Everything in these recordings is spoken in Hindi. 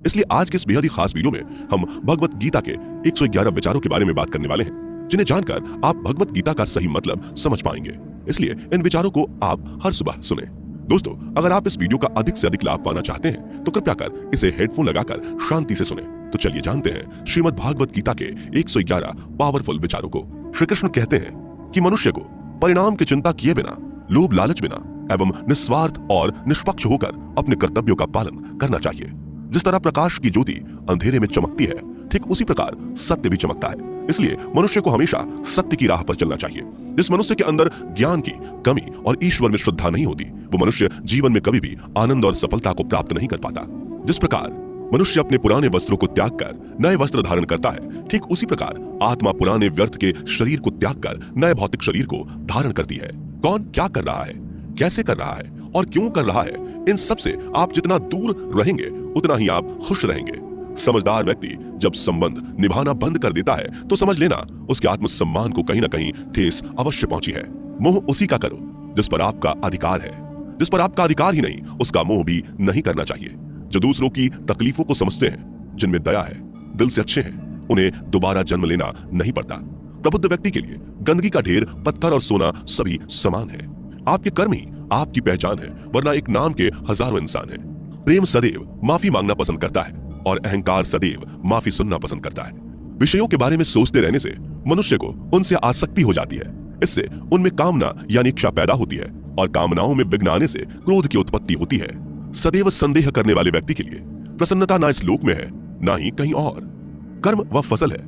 इसलिए आज के इस बेहद ही खास वीडियो में हम भगवत गीता के 111 विचारों के बारे में बात करने वाले हैं, जिन्हें जानकर आप भगवत गीता का सही मतलब समझ पाएंगे। इसलिए इन विचारों को आप हर सुबह सुने। दोस्तों, अगर आप इस वीडियो का अधिक से अधिक लाभ पाना चाहते हैं तो कृपया कर इसे हेडफोन लगाकर शांति से सुने। तो चलिए जानते हैं श्रीमद् भागवत गीता के 111 पावरफुल विचारों को। श्री कृष्ण कहते हैं कि मनुष्य को परिणाम की चिंता किए बिना, लोभ लालच बिना एवं निस्वार्थ और निष्पक्ष होकर अपने कर्तव्यों का पालन करना चाहिए। जिस तरह प्रकाश की ज्योति अंधेरे में चमकती है, ठीक उसी प्रकार सत्य भी चमकता है। इसलिए मनुष्य को हमेशा सत्य की राह पर चलना चाहिए। जिस मनुष्य के अंदर ज्ञान की कमी और ईश्वर में श्रद्धा नहीं होती, वो मनुष्य जीवन में कभी भी आनंद और सफलता को प्राप्त नहीं कर पाता। जिस प्रकार मनुष्य अपने पुराने वस्त्रों को त्याग कर नए वस्त्र धारण करता है, ठीक उसी प्रकार आत्मा पुराने व्यर्थ के शरीर को त्याग कर नए भौतिक शरीर को धारण करती है। कौन क्या कर रहा है, कैसे कर रहा है और क्यों कर रहा है, इन सब से आप जितना दूर रहेंगे उतना ही आप खुश रहेंगे। समझदार व्यक्ति जब संबंध निभाना बंद कर देता है तो समझ लेना उसके आत्मसम्मान को कहीं ना कहीं ठेस अवश्य पहुंची है। मोह उसी का करो जिस पर आपका अधिकार है। जिस पर आपका अधिकार ही नहीं, उसका मोह भी नहीं करना चाहिए। जो दूसरों की तकलीफों को समझते हैं, जिनमें दया है, दिल से अच्छे हैं, उन्हें दोबारा जन्म लेना नहीं पड़ता। प्रबुद्ध व्यक्ति के लिए गंदगी का ढेर, पत्थर और सोना सभी समान है। आपके कर्म ही आपकी पहचान है, वरना एक नाम के हजारों इंसान हैं। प्रेम सदैव माफी मांगना पसंद करता है और अहंकार सदैव माफी सुनना पसंद करता है। विषयों के बारे में सोचते रहने से मनुष्य को उनसे आसक्ति हो जाती है। इससे उनमें कामना यानी इच्छा पैदा होती है और कामनाओं में विघ्न आने से क्रोध की उत्पत्ति होती है। सदैव संदेह करने वाले व्यक्ति के लिए प्रसन्नता ना इस लोक में है, ना ही कहीं और। कर्म वह फसल है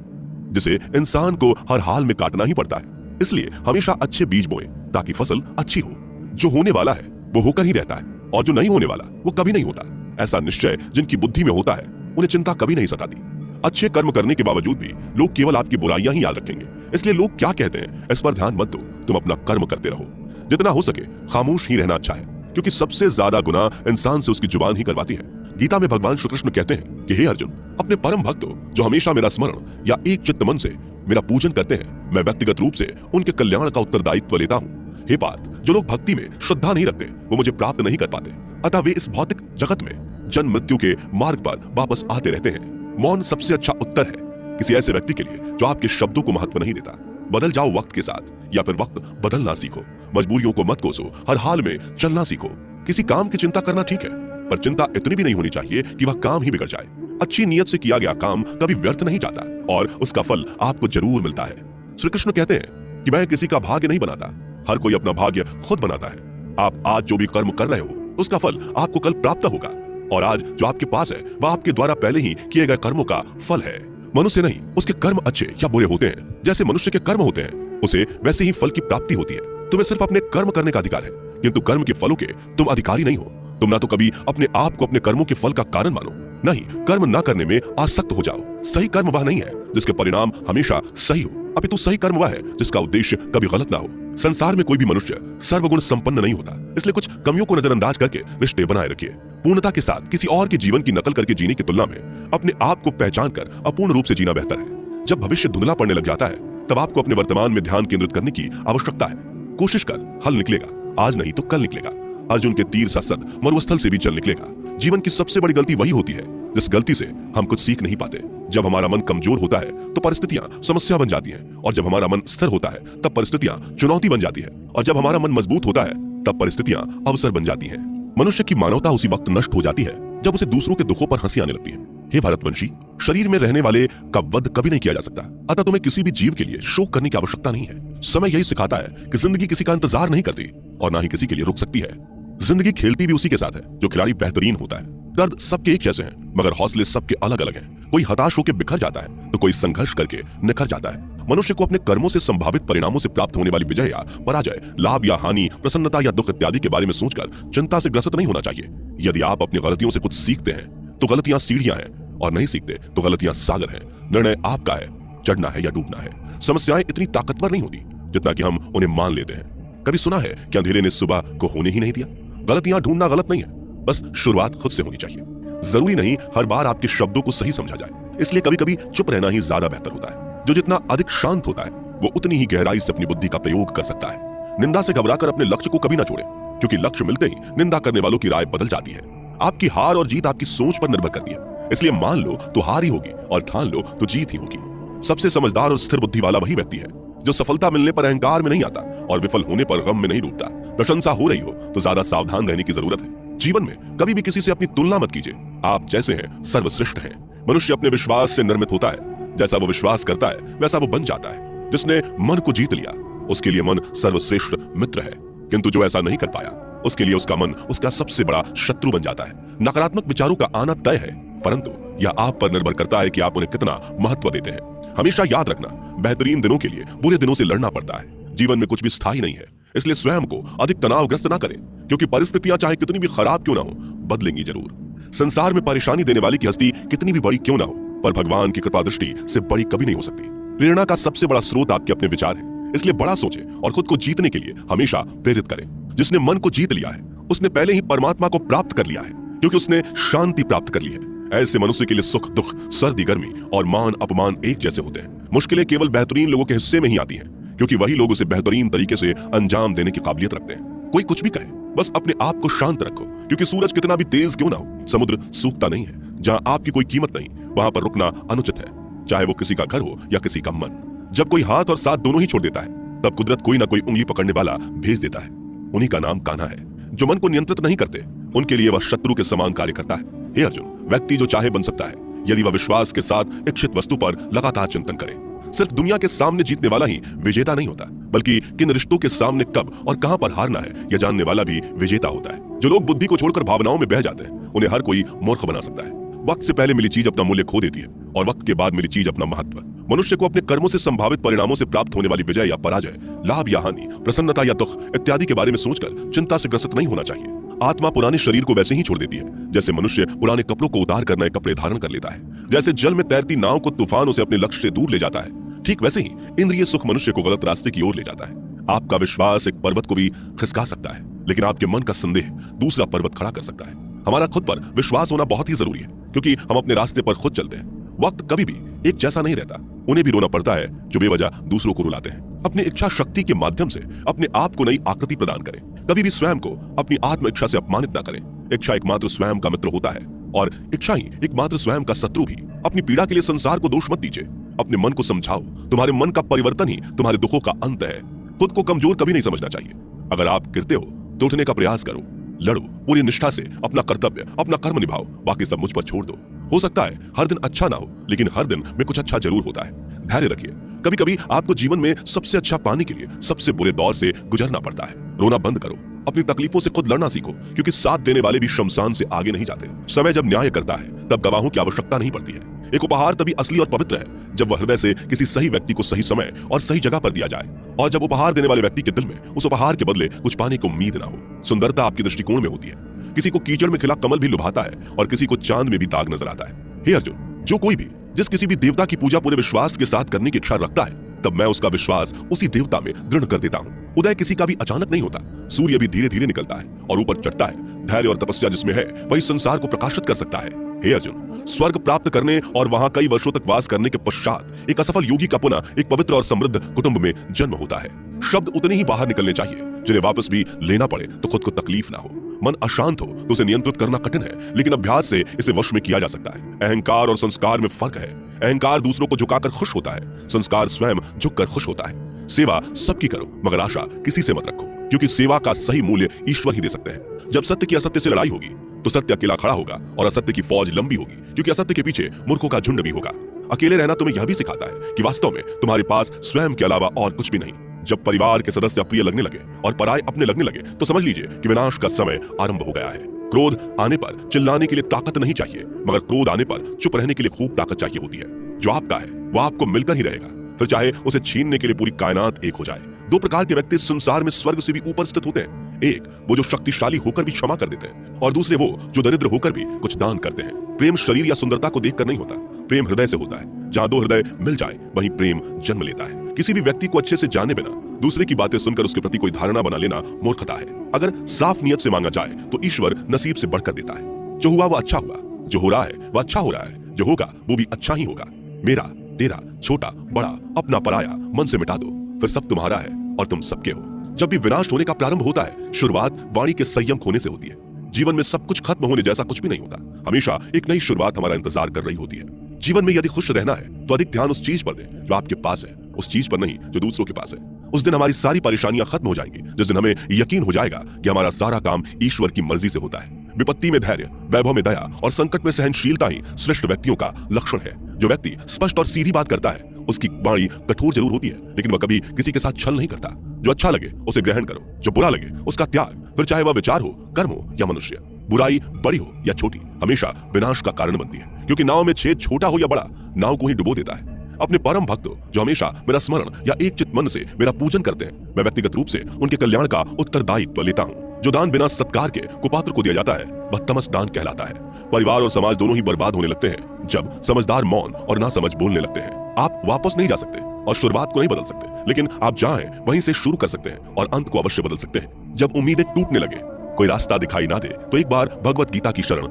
जिसे इंसान को हर हाल में काटना ही पड़ता है। इसलिए हमेशा अच्छे बीज बोएं ताकि फसल अच्छी हो। जो होने वाला है वो होकर ही रहता है और जो नहीं होने वाला वो कभी नहीं होता। ऐसा निश्चय जिनकी बुद्धि में होता है, उन्हें चिंता कभी नहीं सताती। अच्छे कर्म करने के बावजूद भी लोग केवल आपकी बुराइयां ही याद रखेंगे। इसलिए लोग क्या कहते हैं इस पर ध्यान मत दो, तुम अपना कर्म करते रहो। जितना हो सके खामोश ही रहना अच्छा है, क्योंकि सबसे ज्यादा गुनाह इंसान से उसकी जुबान ही करवाती है। गीता में भगवान श्री कृष्ण कहते हैं कि हे अर्जुन, अपने परम भक्तों जो हमेशा मेरा स्मरण या एक चित्त मन से मेरा पूजन करते हैं, मैं व्यक्तिगत रूप से उनके कल्याण का उत्तरदायित्व लेता हूँ। हे पार्थ, जो लोग भक्ति में श्रद्धा नहीं रखते वो मुझे प्राप्त नहीं कर पाते, अतः वे इस भौतिक जगत में जन्म मृत्यु के मार्ग पर वापस आते रहते हैं। मौन सबसे अच्छा उत्तर है किसी ऐसे व्यक्ति के लिए जो आपके शब्दों को महत्व नहीं देता। बदल जाओ वक्त के साथ या फिर वक्त बदलना सीखो। मजबूरियों को मत कोसो, हर हाल में चलना सीखो। किसी काम की चिंता करना ठीक है, पर चिंता इतनी भी नहीं होनी चाहिए कि वह काम ही बिगड़ जाए। अच्छी नीयत से किया गया काम कभी व्यर्थ नहीं जाता और उसका फल आपको जरूर मिलता है। श्री कृष्ण कहते हैं कि मैं किसी का भाग्य नहीं बनाता, हर कोई अपना भाग्य खुद बनाता है। आप आज जो भी कर्म कर रहे हो उसका फल आपको कल प्राप्त होगा, और आज जो आपके पास है वह आपके द्वारा पहले ही किए गए कर्मों का फल है। मनुष्य नहीं, उसके कर्म अच्छे या बुरे होते हैं। जैसे मनुष्य के कर्म होते हैं उसे वैसे ही फल की प्राप्ति होती है। तुम्हें सिर्फ अपने कर्म करने का अधिकार है, किंतु कर्म के फलों के तुम अधिकारी नहीं हो। तुम ना तो कभी अपने आप को अपने कर्मों के फल का कारण मानो, नहीं कर्म ना करने में आसक्त हो जाओ। सही कर्म वह नहीं है जिसके परिणाम हमेशा सही हो, अपितु सही कर्म वह है जिसका उद्देश्य कभी गलत ना हो। संसार में कोई भी मनुष्य सर्वगुण संपन्न नहीं होता, इसलिए कुछ कमियों को नजरअंदाज करके रिश्ते बनाए रखिए। पूर्णता के साथ किसी और के जीवन की नकल करके जीने की तुलना में अपने आप को पहचान कर अपूर्ण रूप से जीना बेहतर है। जब भविष्य धुंधला पड़ने लग जाता है तब आपको अपने वर्तमान में ध्यान केंद्रित करने की आवश्यकता है। कोशिश कर, हल निकलेगा, आज नहीं तो कल निकलेगा। अर्जुन के तीर सत्सद मरुस्थल से भी चल निकलेगा। जीवन की सबसे बड़ी गलती वही होती है जिस गलती से हम कुछ सीख नहीं पाते। जब हमारा मन कमजोर होता है तो परिस्थितियां समस्या बन जाती हैं, और जब हमारा मन स्थिर होता है तब परिस्थितियां चुनौती बन जाती है, और जब हमारा मन मजबूत होता है तब परिस्थितियां अवसर बन जाती हैं। मनुष्य की मानवता उसी वक्त नष्ट हो जाती है जब उसे दूसरों के दुखों पर हंसी आने लगती है। हे भारतवंशी, शरीर में रहने वाले का वध कभी नहीं किया जा सकता, अतः तुम्हें किसी भी जीव के लिए शोक करने की आवश्यकता नहीं है। समय यही सिखाता है कि जिंदगी किसी का इंतजार नहीं करती और ना ही किसी के लिए रुक सकती है। जिंदगी खेलती भी उसी के साथ है जो खिलाड़ी बेहतरीन होता है। दर्द सबके एक जैसे हैं, मगर हौसले सबके अलग अलग हैं। कोई हताश होकर बिखर जाता है तो कोई संघर्ष करके निखर जाता है। मनुष्य को अपने कर्मों से संभावित परिणामों से प्राप्त होने वाली विजय या पराजय, लाभ या हानि, प्रसन्नता या दुख इत्यादि के बारे में सोचकर चिंता से ग्रसित नहीं होना चाहिए। यदि आप अपनी गलतियों से कुछ सीखते हैं तो गलतियां सीढ़ियां हैं, और नहीं सीखते तो गलतियां सागर हैं। निर्णय आपका है, चढ़ना है या डूबना है। समस्याएं इतनी ताकतवर नहीं होती जितना कि हम उन्हें मान लेते हैं। कभी सुना है कि अंधेरे ने सुबह को होने ही नहीं दिया? गलतियां ढूंढना गलत नहीं है, बस शुरुआत खुद से होनी चाहिए। जरूरी नहीं हर बार आपके शब्दों को सही समझा जाए, इसलिए कभी कभी चुप रहना ही ज्यादा बेहतर होता है। जो जितना अधिक शांत होता है वो उतनी ही गहराई से अपनी बुद्धि का प्रयोग कर सकता है। निंदा से घबराकर अपने लक्ष्य को कभी ना छोड़े, क्योंकि लक्ष्य मिलते ही निंदा करने वालों की राय बदल जाती है। आपकी हार और जीत आपकी सोच पर निर्भर करती है। इसलिए मान लो तो हार ही होगी और ठान लो तो जीत ही होगी। सबसे समझदार और स्थिर बुद्धि वाला वही व्यक्ति है जो सफलता मिलने पर अहंकार में नहीं आता और विफल होने पर गम में नहीं डूबता। प्रशंसा हो रही हो तो ज्यादा सावधान रहने की जरूरत है। जीवन में कभी भी किसी से अपनी तुलना मत कीजिए। आप जैसे हैं सर्वश्रेष्ठ हैं। मनुष्य अपने विश्वास से निर्मित होता है। जैसा वो विश्वास करता है वैसा वो बन जाता है। जिसने मन को जीत लिया उसके लिए मन सर्वश्रेष्ठ मित्र है, किंतु जो ऐसा नहीं कर पाया उसके लिए उसका मन उसका सबसे बड़ा शत्रु बन जाता है। नकारात्मक विचारों का आना तय है, परंतु यह आप पर निर्भर करता है कि आप उन्हें कितना महत्व देते हैं। हमेशा याद रखना, बेहतरीन दिनों के लिए बुरे दिनों से लड़ना पड़ता है। जीवन में कुछ भी स्थायी नहीं है, इसलिए स्वयं को अधिक तनावग्रस्त ना करें, क्योंकि परिस्थितियां चाहे कितनी भी खराब क्यों ना हो, बदलेंगी जरूर। संसार में परेशानी देने वाली की हस्ती कितनी भी बड़ी क्यों ना हो, पर भगवान की कृपा दृष्टि से बड़ी कभी नहीं हो सकती। प्रेरणा का सबसे बड़ा स्रोत आपके अपने विचार है, इसलिए बड़ा सोचें और खुद को जीतने के लिए हमेशा प्रेरित करें। जिसने मन को जीत लिया है उसने पहले ही परमात्मा को प्राप्त कर लिया है, क्योंकि उसने शांति प्राप्त कर ली है। ऐसे मनुष्य के लिए सुख दुख, सर्दी गर्मी और मान अपमान एक जैसे होते हैं। मुश्किलें केवल बेहतरीन लोगों के हिस्से में ही आती हैं, क्योंकि वही लोग उसे बेहतरीन तरीके से अंजाम देने की काबिलियत रखते हैं। कोई कुछ भी कहे, बस अपने आप को शांत रखो, क्योंकि सूरज कितना भी तेज क्यों ना हो, समुद्र सूखता नहीं है। जहां आपकी कोई कीमत नहीं वहां पर रुकना अनुचित है, चाहे वो किसी का घर हो या किसी का मन। जब कोई हाथ और साथ दोनों ही छोड़ देता है तब कुदरत कोई ना कोई उंगली पकड़ने वाला भेज देता है। उन्हीं का नाम कान्हा है। जो मन को नियंत्रित नहीं करते उनके लिए वह शत्रु के समान कार्य करता है। हे अर्जुन, व्यक्ति जो चाहे बन सकता है यदि वह विश्वास के साथ इच्छित वस्तु पर लगातार चिंतन करे। सिर्फ दुनिया के सामने जीतने वाला ही विजेता नहीं होता, बल्कि किन रिश्तों के सामने कब और कहां पर हारना है यह जानने वाला भी विजेता होता है। जो लोग बुद्धि को छोड़कर भावनाओं में बह जाते हैं उन्हें हर कोई मूर्ख बना सकता है। वक्त से पहले मिली चीज अपना मूल्य खो देती है और वक्त के बाद मिली चीज अपना महत्व। मनुष्य को अपने कर्मों से संभावित परिणामों से प्राप्त होने वाली विजय या पराजय, लाभ या हानि, प्रसन्नता या दुख इत्यादि के बारे में सोचकर चिंता से ग्रसित नहीं होना चाहिए। आत्मा पुराने शरीर को वैसे ही छोड़ देती है जैसे मनुष्य पुराने कपड़ों को उतार कर नए कपड़े धारण कर लेता है। जैसे जल में तैरती नाव को तूफान उसे अपने लक्ष्य से दूर ले जाता है, ठीक वैसे ही इंद्रिय सुख मनुष्य को गलत रास्ते की ओर ले जाता है। आपका विश्वास एक पर्वत को भी खिसका सकता है, लेकिन आपके मन का संदेह दूसरा पर्वत खड़ा कर सकता है। हमारा खुद पर विश्वास होना बहुत ही जरूरी है, क्योंकि हम अपने रास्ते पर खुद चलते हैं। वक्त कभी भी एक जैसा नहीं रहता। उन्हें भी रोना पड़ता है जो बेवजह दूसरों को रुलाते हैं। अपनी इच्छा शक्ति के माध्यम से अपने आप को नई आकृति प्रदान करें। कभी भी स्वयं को अपनी आत्म इच्छा से अपमानित न करें। इच्छा एकमात्र स्वयं का मित्र होता है और इच्छा ही एकमात्र स्वयं का शत्रु भी। अपनी पीड़ा के लिए संसार को दोष मत दीजिए, अपने मन को समझाओ। तुम्हारे मन का परिवर्तन ही तुम्हारे दुखों का अंत है। खुद को कमजोर कभी नहीं समझना चाहिए। अगर आप गिरते हो तो उठने का प्रयास करो, लड़ो, पूरी निष्ठा से अपना कर्तव्य, अपना कर्म निभाओ, बाकी सब मुझ पर छोड़ दो। हो सकता है हर दिन अच्छा ना हो, लेकिन हर दिन में कुछ अच्छा जरूर होता है। धैर्य रखिए। कभी कभी आपको जीवन में सबसे अच्छा पाने के लिए सबसे बुरे दौर से गुजरना पड़ता है। रोना बंद करो, अपनी तकलीफों से खुद लड़ना सीखो, क्योंकि साथ देने वाले भी शमशान से आगे नहीं जाते। समय जब न्याय करता है तब गवाहों की आवश्यकता नहीं पड़ती है। एक उपहार तभी असली और पवित्र है जब वह हृदय से किसी सही व्यक्ति को सही समय और सही जगह पर दिया जाए, और जब उपहार देने वाले व्यक्ति के दिल में उस उपहार के बदले कुछ पाने की उम्मीद ना हो। सुंदरता आपके दृष्टिकोण में होती है। किसी को कीचड़ में खिला कमल भी लुभाता है और किसी को चांद में भी दाग नजर आता है। हे अर्जुन, जो कोई भी जिस किसी भी देवता की पूजा पूरे विश्वास के साथ करने की इच्छा रखता है, तब मैं उसका विश्वास उसी देवता में दृढ़ कर देता हूँ। उदय किसी का भी अचानक नहीं होता। सूर्य भी धीरे धीरे निकलता है और ऊपर चढ़ता है। धैर्य और तपस्या जिसमें है वही संसार को प्रकाशित कर सकता है। हे अर्जुन, स्वर्ग प्राप्त करने और वहां कई वर्षों तक वास करने के पश्चात एक असफल योगी का पुनः एक पवित्र और समृद्ध कुटुंब में जन्म होता है। शब्द उतने ही बाहर निकलने चाहिए जिन्हें वापस भी लेना पड़े तो खुद को तकलीफ ना हो। मन अशांत हो तो उसे नियंत्रित करना कठिन है, लेकिन अभ्यास से इसे वश में किया जा सकता है। अहंकार और संस्कार में फर्क है। अहंकार दूसरों को झुकाकर खुश होता है, संस्कार स्वयं झुककर खुश होता है। सेवा सबकी करो, मगर आशा किसी से मत रखो, क्योंकि सेवा का सही मूल्य ईश्वर ही दे सकते हैं। जब सत्य की असत्य से लड़ाई होगी तो सत्य अकेला खड़ा होगा और असत्य की फौज लंबी होगी, क्योंकि असत्य के पीछे मूर्खों का झुंड भी होगा। अकेले रहना तुम्हें यह भी सिखाता है कि वास्तव में तुम्हारे पास स्वयं के अलावा और कुछ भी नहीं। जब परिवार के सदस्य अप्रिय लगने लगे और पराये अपने लगने लगे तो समझ लीजिए कि विनाश का समय आरंभ हो गया है। क्रोध आने पर चिल्लाने के लिए ताकत नहीं चाहिए, मगर क्रोध आने पर चुप रहने के लिए खूब ताकत चाहिए होती है। जो आपका है वह आपको मिलकर ही रहेगा, फिर चाहे उसे छीनने के लिए पूरी कायनात एक हो जाए। दो प्रकार के व्यक्ति संसार में स्वर्ग से भी ऊपर स्थित होते हैं। एक वो जो शक्तिशाली होकर भी क्षमा कर देते हैं, और दूसरे वो जो दरिद्र होकर भी कुछ दान करते हैं। प्रेम शरीर या सुंदरता को देखकर नहीं होता, प्रेम हृदय से होता है। जहाँ दो हृदय मिल जाए वहीं प्रेम जन्म लेता है। किसी भी व्यक्ति को अच्छे से जाने बिना दूसरे की बातें सुनकर उसके प्रति कोई धारणा बना लेना मूर्खता है। अगर साफ नियत से मांगा जाए तो ईश्वर नसीब से बढ़कर देता है। जो हुआ वो अच्छा हुआ, जो हो रहा है वह अच्छा हो रहा है, जो होगा वो भी अच्छा ही होगा। मेरा, तेरा, छोटा, बड़ा, अपना, पराया मन से मिटा दो, फिर सब तुम्हारा है और तुम सबके हो। जब भी विनाश होने का प्रारंभ होता है, शुरुआत वाणी के संयम खोने से होती है। जीवन में सब कुछ खत्म होने जैसा कुछ भी नहीं होता। हमेशा एक नई शुरुआत हमारा इंतजार कर रही होती है। जीवन में यदि खुश रहना है तो अधिक ध्यान उस चीज पर दें जो आपके पास है, उस चीज पर नहीं जो दूसरों के पास है। उस दिन हमारी सारी परेशानियां खत्म हो जाएंगी, जिस दिन हमें यकीन हो जाएगा कि हमारा सारा काम ईश्वर की मर्जी से होता है। विपत्ति में धैर्य, वैभव में दया और संकट में सहनशीलता ही श्रेष्ठ व्यक्तियों का लक्षण है। जो व्यक्ति स्पष्ट और सीधी बात करता है उसकी वाणी कठोर जरूर होती है, लेकिन वह कभी किसी के साथ छल नहीं करता। जो अच्छा लगे उसे ग्रहण करो, जो बुरा लगे उसका त्याग, फिर चाहे वह विचार हो, कर्म हो या मनुष्य। बुराई बड़ी हो या छोटी हमेशा विनाश का कारण बनती है, क्योंकि नाव में छेद छोटा हो या बड़ा नाव को ही डुबो देता है। अपने परम भक्त जो हमेशा मेरा स्मरण या एक चित्त मन से मेरा पूजन करते हैं, मैं व्यक्तिगत रूप से उनके कल्याण का उत्तरदायित्व लेता हूँ। जो दान बिना सत्कार के कुपात्र को दिया जाता है वह तमस दान कहलाता है। परिवार और समाज दोनों ही बर्बाद होने लगते हैं जब समझदार मौन और ना समझ बोलने लगते हैं। आप वापस नहीं जा सकते और शुरुआत को नहीं बदल सकते, लेकिन आप जाएं वहीं से शुरू कर सकते हैं और अंत को अवश्य बदल सकते हैं। जब उम्मीदें टूटने लगे, कोई रास्ता दिखाई ना दे तो एक बार भगवत गीता की शरण